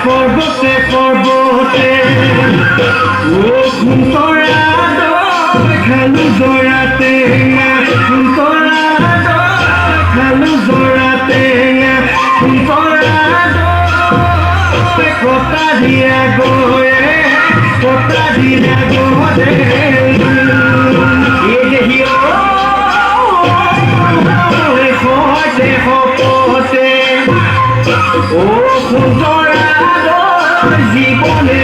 পর্বতে পর্বতে ও খুন্তরা খালু জড়াতে খুন্তরা খালু জড়াতে খুন্তরা কথা দিয়া গয়ে কথা দিয়া গয়ে ও খুন্তরা জীবনে